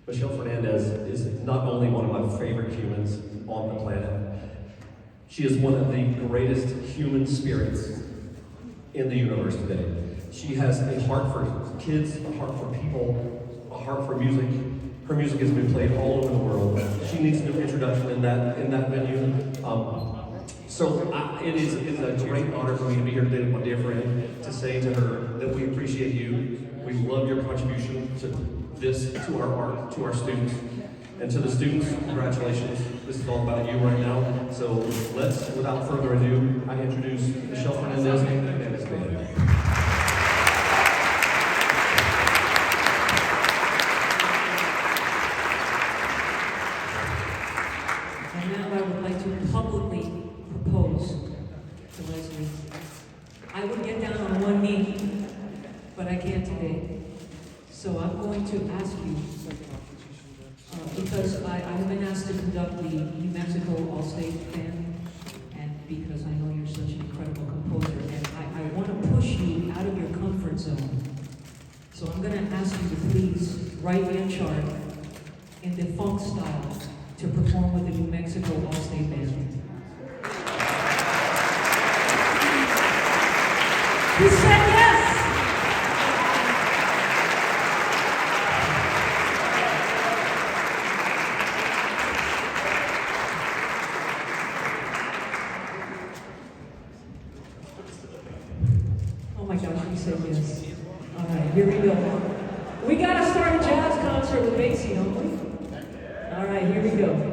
Michele Fernandez is not only one of my favorite humans on the planet, she is one of the greatest human spirits in the universe today. She has a heart for kids, a heart for people, a heart for music. Her music has been played all over the world. She needs no introduction in that venue. It is a great honor for me to be here today with my dear friend to say to her that we appreciate you. We love your contribution to our art, to our students. And to the students, congratulations. This is all about you right now. So let's, without further ado, I introduce Michele Fernandez and his band. And now I would like to publicly propose to Leslie. I would get down on one knee, but I can't today. So I'm going to ask you, because I have been asked to conduct the New Mexico All-State Band, and because I know you're such an incredible composer, and I want to push you out of your comfort zone. So I'm going to ask you to please write me a chart in the funk style to perform with the New Mexico All-State Band. He said yes! Oh my gosh, he said yes. All right, here we go. We gotta start a jazz concert with Basie, don't we? All right, here we go.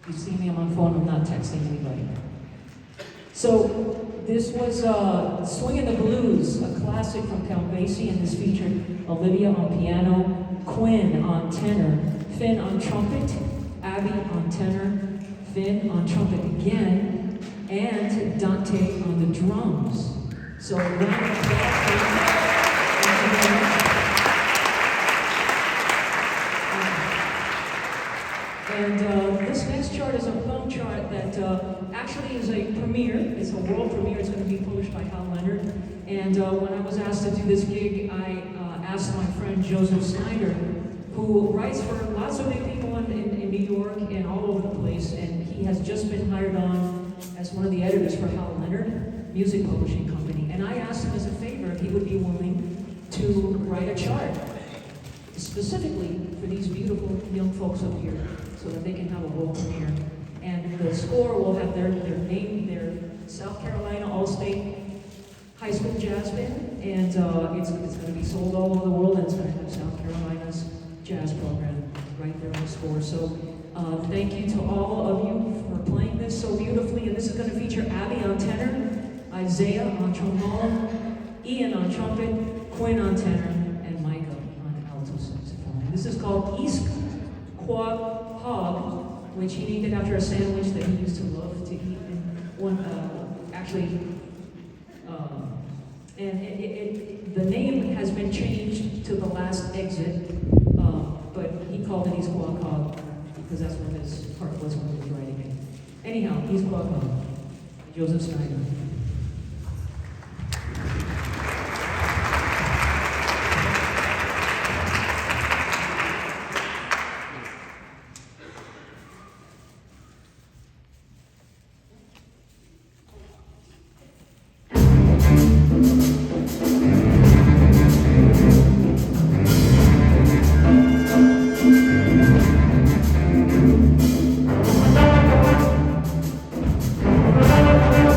You see me, I'm on phone, I'm not texting anybody. So this was Swingin' the Blues, a classic from Count Basie, and this featured Olivia on piano, Quinn on tenor, Finn on trumpet, Abby on tenor, Finn on trumpet again, and Dante on the drums. So round of applause. And this next chart is a film chart that actually is a premiere. It's a world premiere. It's going to be published by Hal Leonard. And when I was asked to do this gig, I asked my friend Joseph Snyder, who writes for lots of big people in New York and all over the place. And he has just been hired on as one of the editors for Hal Leonard Music Publishing Company. And I asked him as a favor if he would be willing to write a chart specifically for these beautiful young folks up here, so that they can have a world premiere. And the score will have their name, their South Carolina All-State High School Jazz Band, and it's going to be sold all over the world, and it's going to have South Carolina's jazz program right there on the score. So thank you to all of you for playing this so beautifully, and this is going to feature Abby on tenor, Isaiah on trombone, Ian on trumpet, Quinn on tenor, and Micah on alto saxophone. And this is called East Quad Hog, which he named it after a sandwich that he used to love to eat. The name has been changed to The Last Exit, but he called it East Quad Hog because that's what his heart was when he was writing it. Anyhow, East Quad Hog, Joseph Snyder.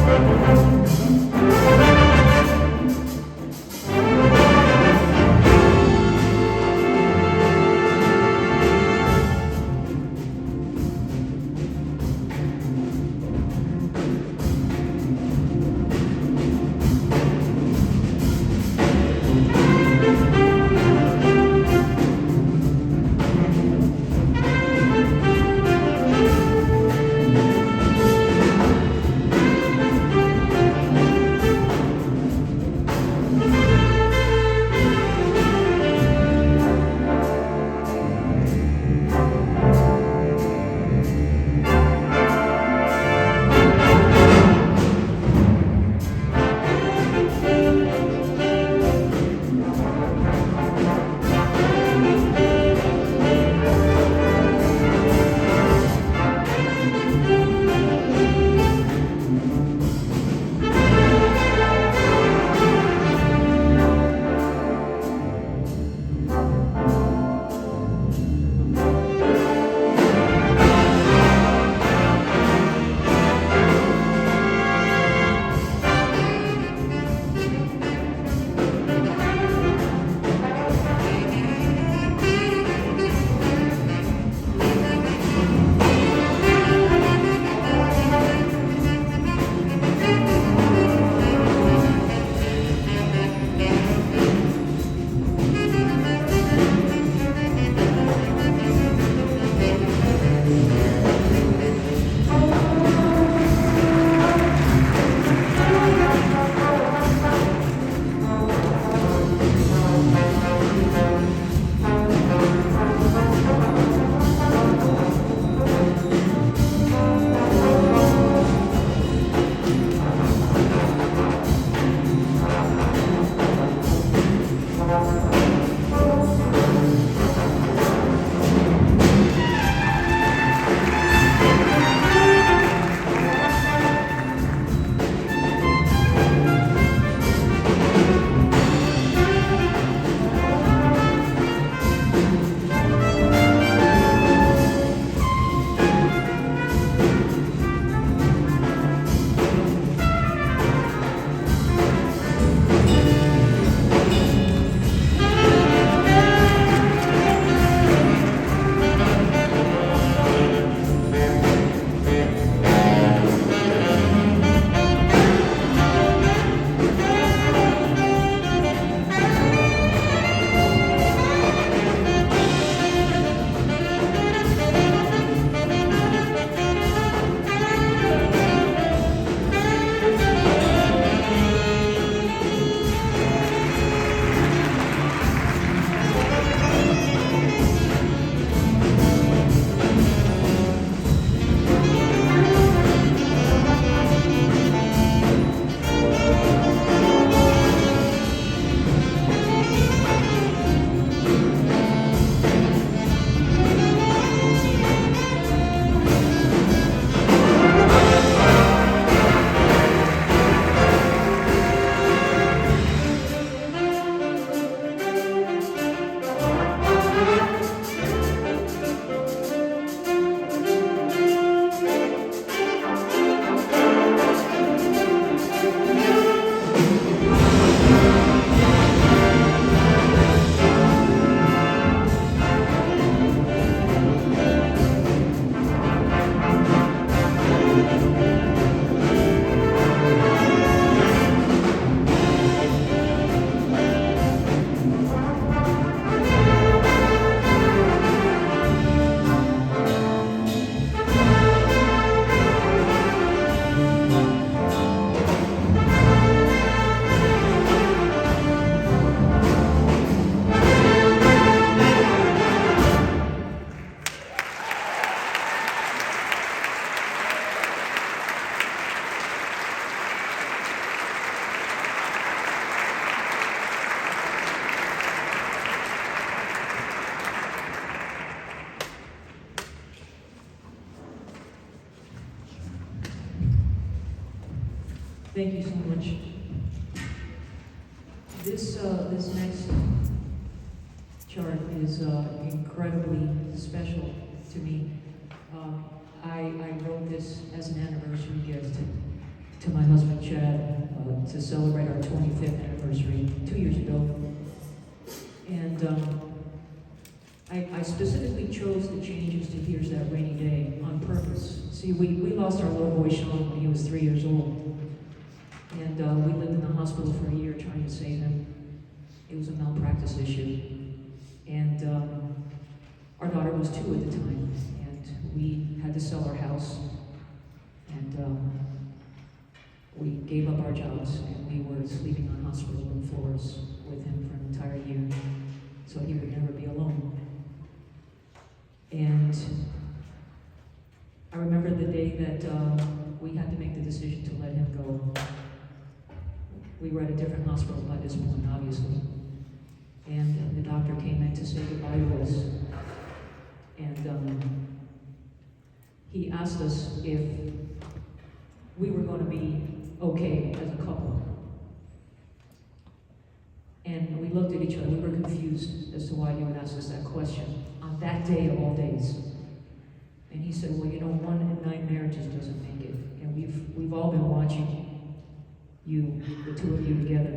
Thank you. Thank you so much. This next chart is incredibly special to me. I wrote this as an anniversary gift to my husband Chad to celebrate our 25th anniversary 2 years ago. And I specifically chose the changes to Here's That Rainy Day on purpose. See, we lost our little boy Sean when he was 3 years old. And we lived in the hospital for a year trying to save him. It was a malpractice issue. And our daughter was 2 at the time. And we had to sell our house. And we gave up our jobs. And we were sleeping on hospital room floors with him for an entire year. So he would never be alone. And I remember the day that we had to make the decision to let him go. We were at a different hospital by this point, obviously. And the doctor came in to say goodbye to us. And he asked us if we were going to be okay as a couple. And we looked at each other. We were confused as to why he would ask us that question on that day of all days. And he said, well, you know, 1 in 9 marriages doesn't make it. And we've all been watching you, the 2 of you together.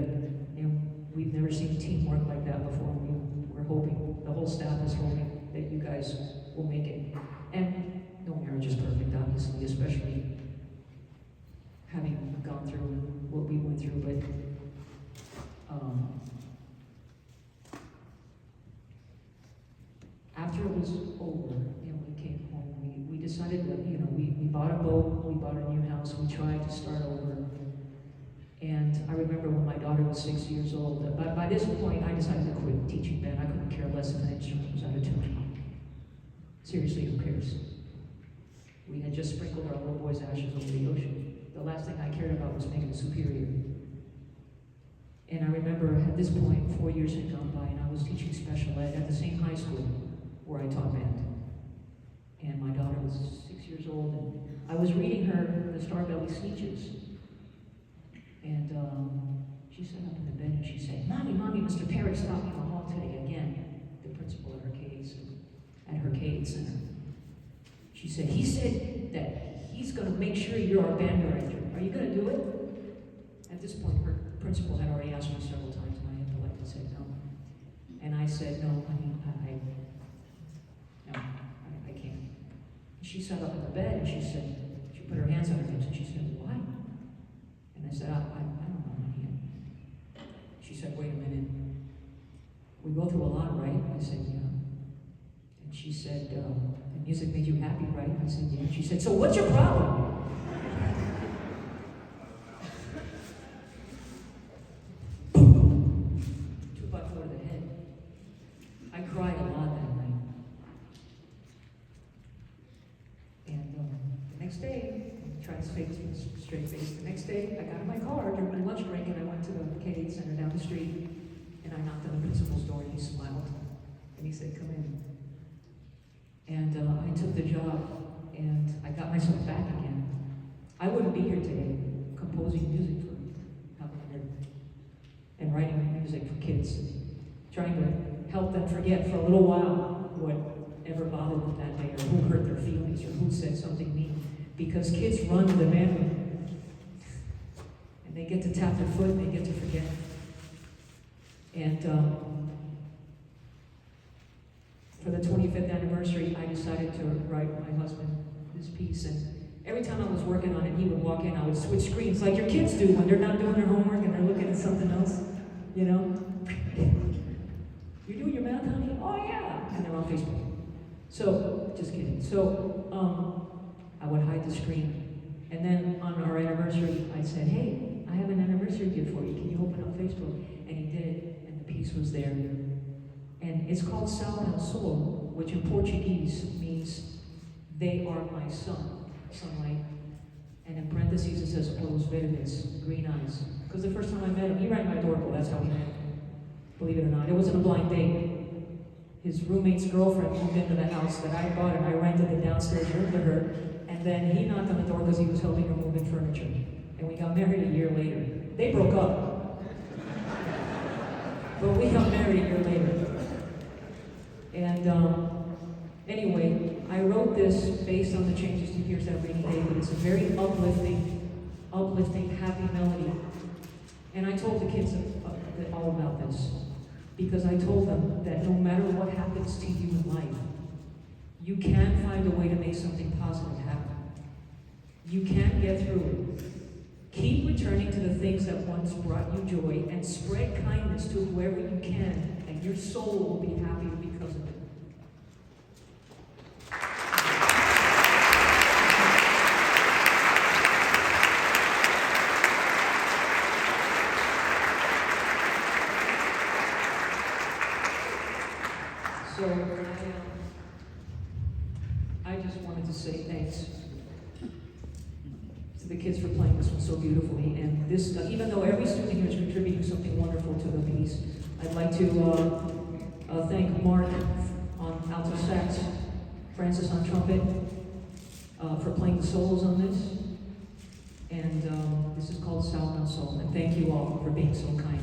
And we've never seen teamwork like that before. We're hoping, the whole staff is hoping that you guys will make it. And no marriage is perfect, obviously, especially having gone through what we went through. But after it was over and we came home, we decided that, you know, we bought a boat, we bought a new house, we tried to start over. And I remember when my daughter was 6 years old, by this point I decided to quit teaching band. I couldn't care less if an instrument was out of tune. Seriously, who cares? We had just sprinkled our little boy's ashes over the ocean. The last thing I cared about was making it superior. And I remember at this point, 4 years had gone by, and I was teaching special ed at the same high school where I taught band. And my daughter was 6 years old, and I was reading her the Starbelly speeches. And she sat up in the bed and she said, Mommy, Mr. Perry stopped me in the hall today again, the principal at her Cade Center. She said, he said that he's going to make sure you're our band director. Are you going to do it? At this point, her principal had already asked me several times, and I had politely said no. And I said, no, I can't. She sat up in the bed and she put her hands on her hips and she said, why? And I said, I don't know, honey. She said, wait a minute. We go through a lot, right? I said, yeah. And she said, the music made you happy, right? I said, yeah. She said, so what's your problem? 2x4 to the head. I cried a lot that night. And the next day, I tried to stay straight face. The next day, I got in my car during my lunch break and I went to the Cade Center down the street and I knocked on the principal's door and he smiled and he said, come in. And I took the job and I got myself back again. I wouldn't be here today composing music for and writing music for kids, trying to help them forget for a little while whatever bothered them that day or who hurt their feelings or who said something mean. Because kids run to the band room and they get to tap their foot and they get to forget. And for the 25th anniversary, I decided to write my husband this piece. And every time I was working on it, he would walk in, I would switch screens like your kids do when they're not doing their homework and they're looking at something else, you know? You're doing your math, honey? Oh, yeah. And they're on Facebook. So, just kidding. So, I would hide the screen. And then on our anniversary, I said, hey, I have an anniversary gift for you. Can you open up Facebook? And he did, and the piece was there. And it's called Sal del Sol, which in Portuguese means, they are my sun, sunlight. And in parentheses it says, Olhos Verdes, green eyes. Because the first time I met him, he rang my doorbell, that's how we met. Believe it or not, it wasn't a blind date. His roommate's girlfriend moved into the house that I bought, and I rented the downstairs room to her. And then he knocked on the door because he was helping her move in furniture. and we got married a year later. They broke up. But we got married a year later. And anyway, I wrote this based on the changes to Here's That Rainy Day, but it's a very uplifting, happy melody. And I told the kids all about this, because I told them that no matter what happens to you in life, you can find a way to make something positive happen. You can get through it. Keep returning to the things that once brought you joy, and spread kindness to whoever you can, and your soul will be happier because of it. So I just wanted to say thanks to the kids for playing this one so beautifully. And this, even though every student here is contributing something wonderful to the piece, I'd like to thank Mark on alto sax, Francis on trumpet, for playing the solos on this. And this is called Southbound Soul. And thank you all for being so kind.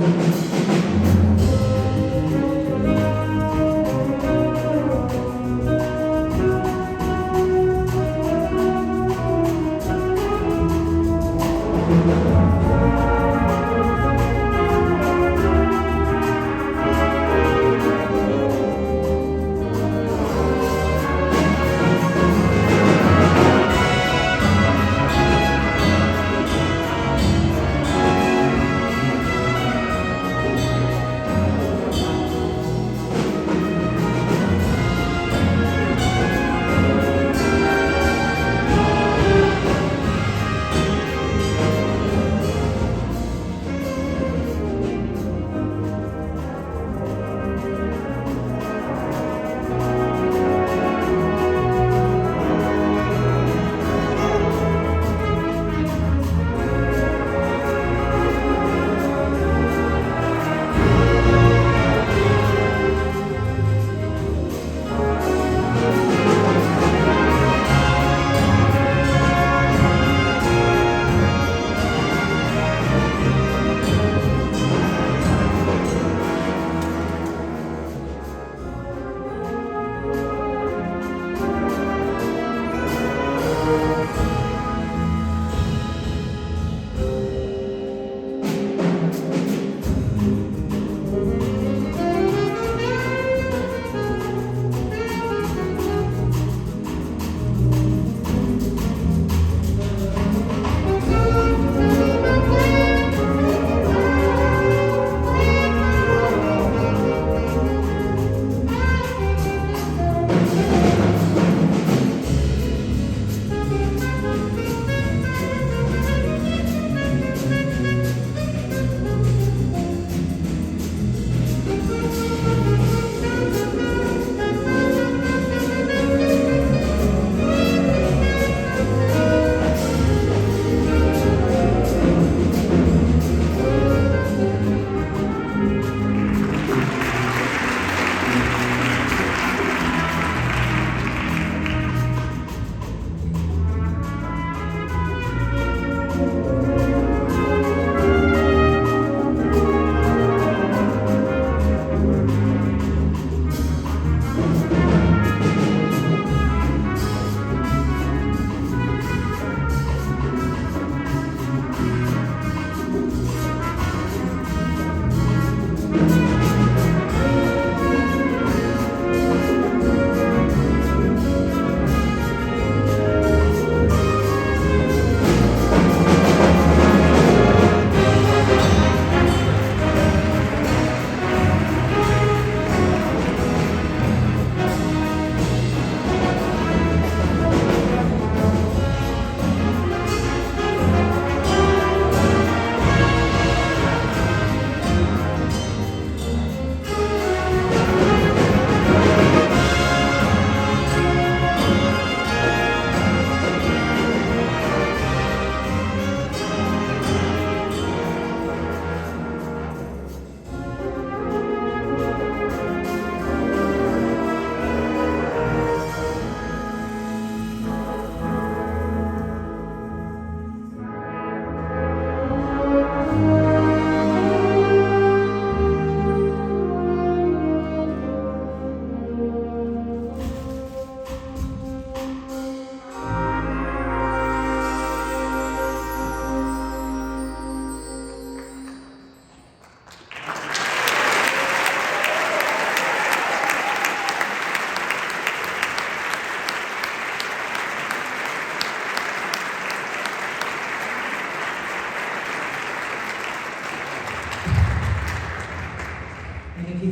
Thank you.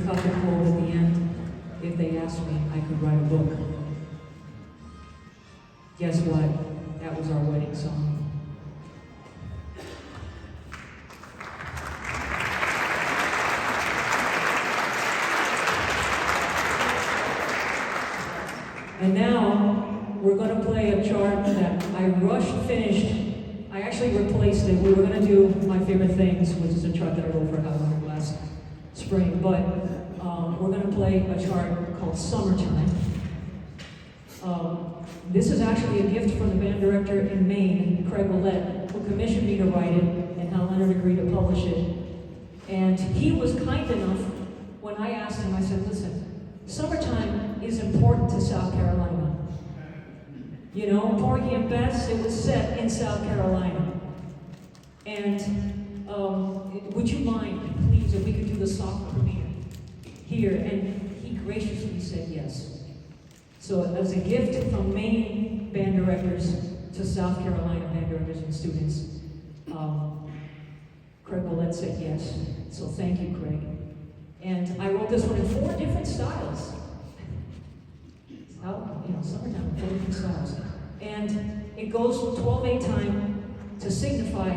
cut the cold at the end. If they asked me, I could write a book. Guess what? That was our wedding song. And now, we're going to play a chart that I finished. I actually replaced it. We were going to do My Favorite Things, which is a chart that I wrote for Howard last spring. But we're going to play a chart called Summertime. This is actually a gift from the band director in Maine, Craig Willett, who commissioned me to write it, and Hal Leonard agreed to publish it. And he was kind enough, when I asked him, I said, listen, summertime is important to South Carolina. You know, Porgy and Bess, it was set in South Carolina. And would you mind, please, if we could do the soft premiere here? And he graciously said yes. So as a gift from Maine band directors to South Carolina band directors and students, Craig Willett said yes. So thank you, Craig. And I wrote this one in 4 different styles. Summertime, 4 different styles. And it goes 12/8 time to signify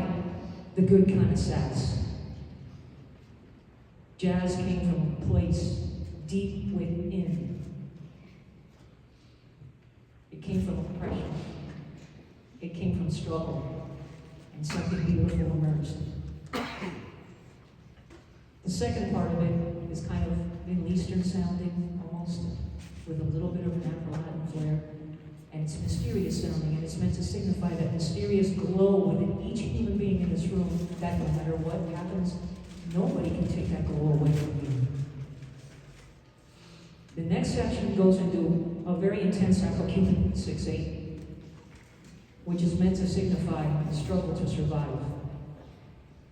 the good kind of sass. Jazz came from a place deep within. It came from oppression. It came from struggle. And something beautiful emerged. The second part of it is kind of Middle Eastern sounding, almost, with a little bit of an Afro-Latin flair. And it's mysterious sounding, and it's meant to signify that mysterious glow within each human being in this room, that no matter what happens, nobody can take that glow away from you. The next section goes into a very intense Afro-Cuban 6/8, which is meant to signify the struggle to survive.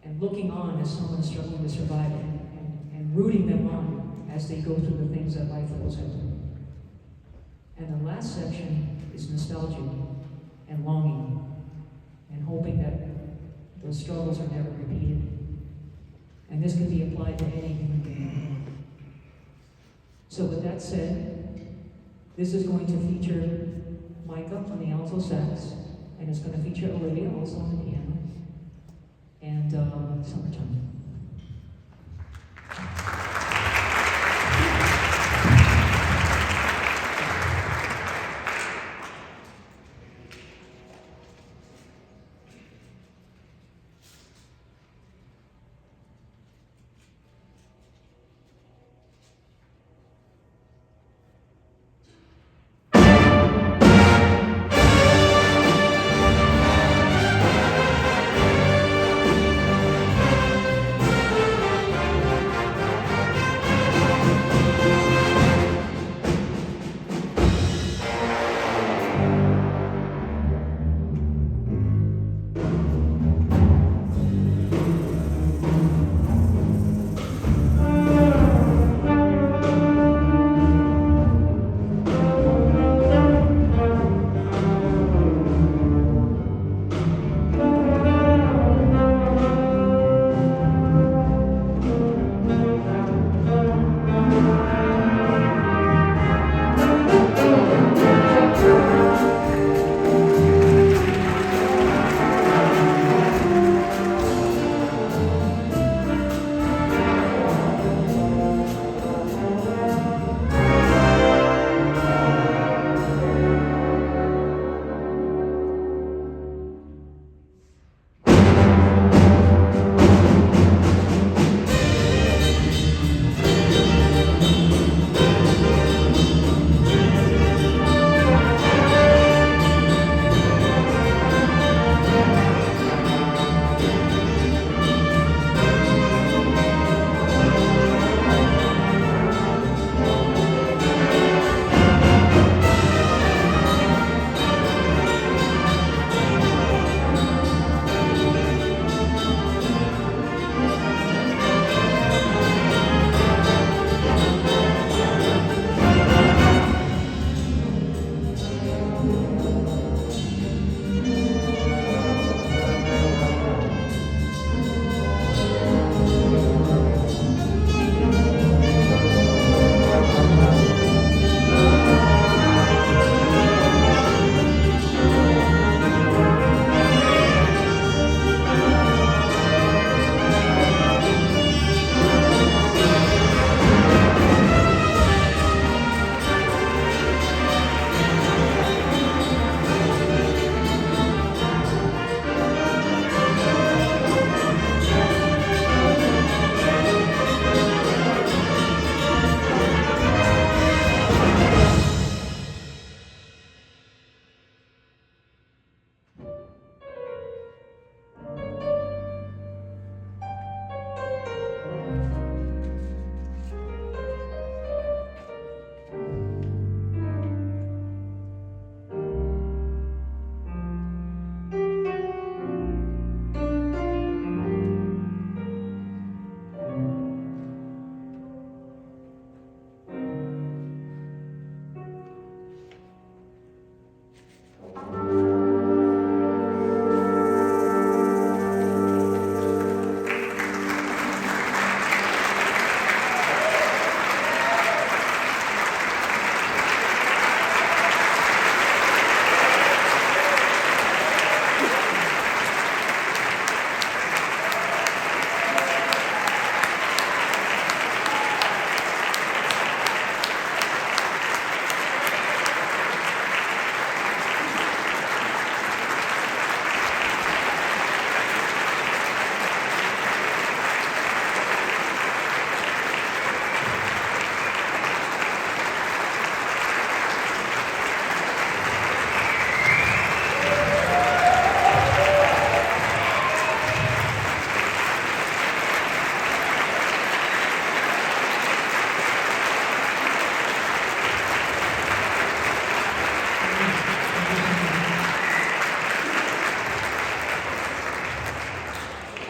And looking on as someone struggling to survive, and rooting them on as they go through the things that life throws at them. And the last section is nostalgia and longing, and hoping that those struggles are never repeated. And this can be applied to any human being. So with that said, this is going to feature Micah on the alto sax, and it's going to feature Olivia also on the piano, and Summertime.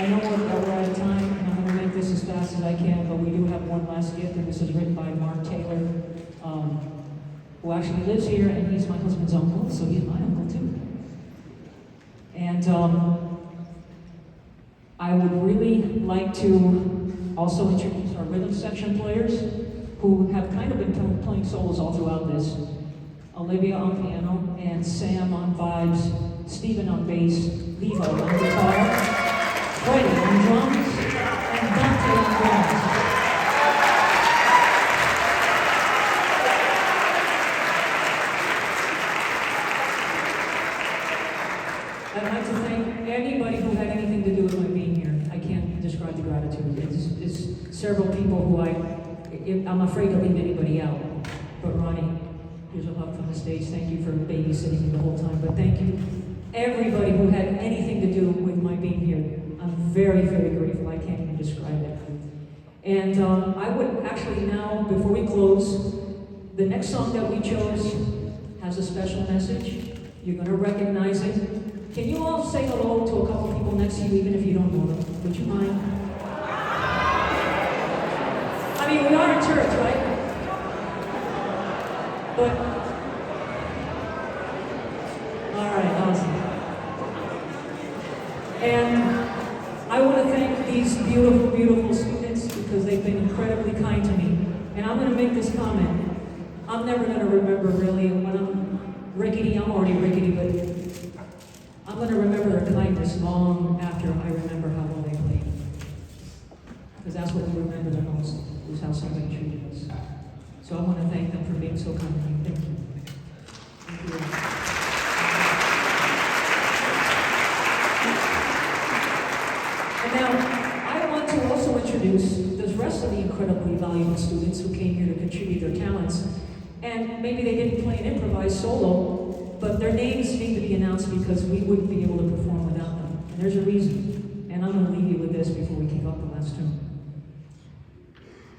know we're out of time, and I'm going to make this as fast as I can, but we do have one last gift, and this is written by Mark Taylor, who actually lives here, and he's my husband's uncle, so he's my uncle too. And I would really like to also introduce our rhythm section players, who have kind of been playing solos all throughout this. Olivia on piano, and Sam on vibes, Stephen on bass, Levo on guitar, Freddie on drums, and Dante on drums. I'd like to thank anybody who had anything to do with my being here. I can't describe the gratitude. It's several people who I'm afraid to leave anybody out. But Ronnie, here's a hug from the stage. Thank you for babysitting me the whole time. But thank you, everybody who had anything to do with my being here. I'm very, very grateful. I can't even describe it. And I would actually now, before we close, the next song that we chose has a special message. You're going to recognize it. Can you all say hello to a couple people next to you, even if you don't know them? Would you mind? I mean, we are in church, right? But, all right, awesome. And I want to thank these beautiful, beautiful students because they've been incredibly kind to me. And I'm going to make this comment. I'm never going to remember really when I'm rickety. I'm already rickety, but I'm going to remember their kindness long after I remember how well they played. Because that's what we remember the most, is how somebody treated us. So I want to thank them for being so kind to me. Thank you. Thank you. And now, I want to also introduce the rest of the incredibly valuable students who came here to contribute their talents. And maybe they didn't play an improvised solo, but their names need to be announced because we wouldn't be able to perform without them. And there's a reason. And I'm going to leave you with this before we kick off the last tune.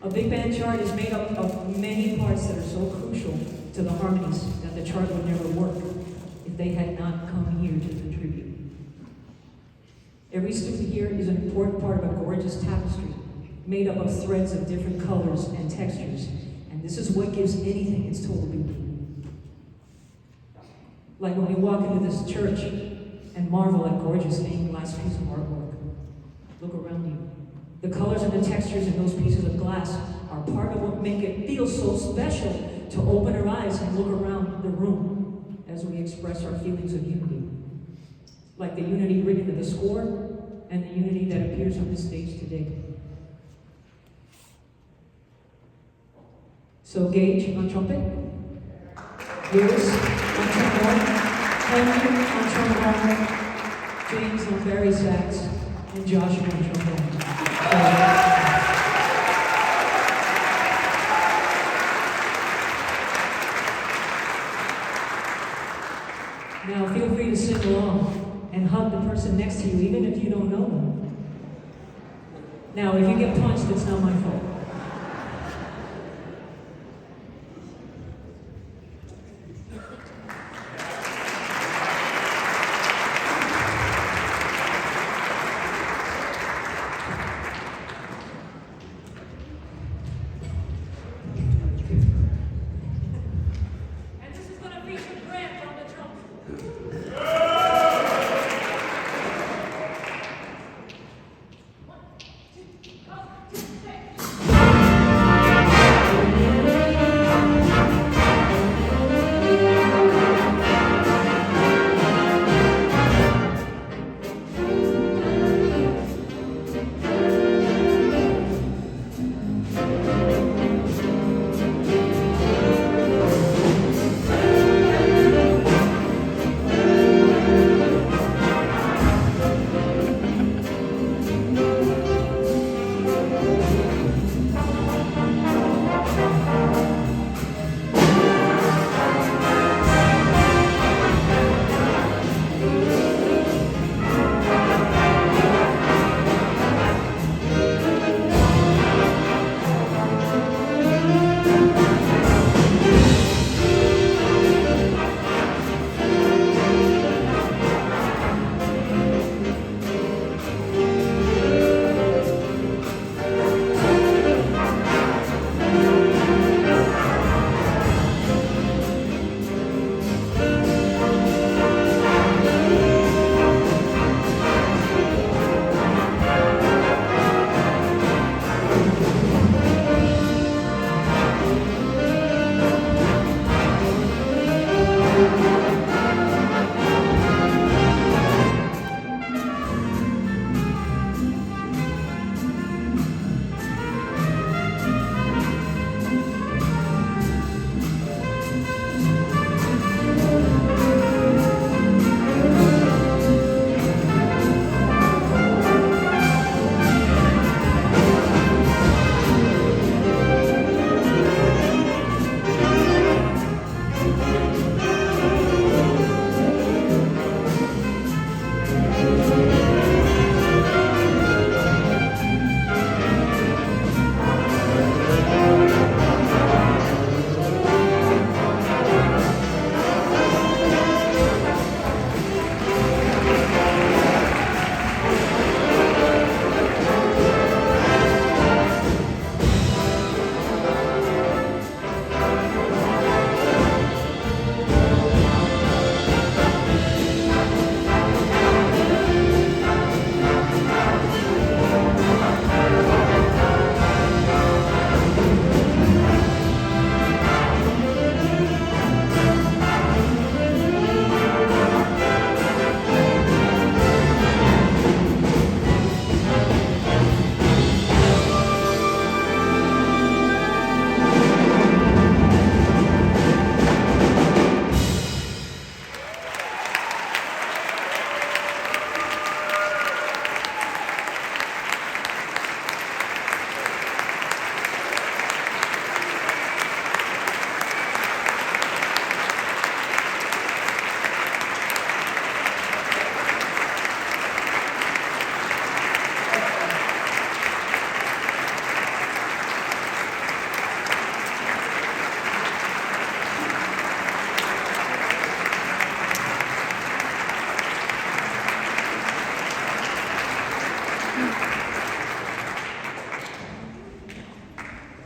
A big band chart is made up of many parts that are so crucial to the harmonies that the chart would never work if they had not come here to contribute. Every student here is an important part of a gorgeous tapestry made up of threads of different colors and textures, and this is what gives anything its total beauty. Like when you walk into this church and marvel at gorgeous stained glass piece of artwork. Look around you. The colors and the textures in those pieces of glass are part of what make it feel so special to open our eyes and look around the room as we express our feelings of unity. Like the unity written into the score and the unity that appears on the stage today. So Gage on trumpet, Lewis on trombone, Henry on trombone, James on bari sax, and Joshua on trombone. Now feel free to sing along and hug the person next to you, even if you don't know them. Now, if you get punched, it's not my fault.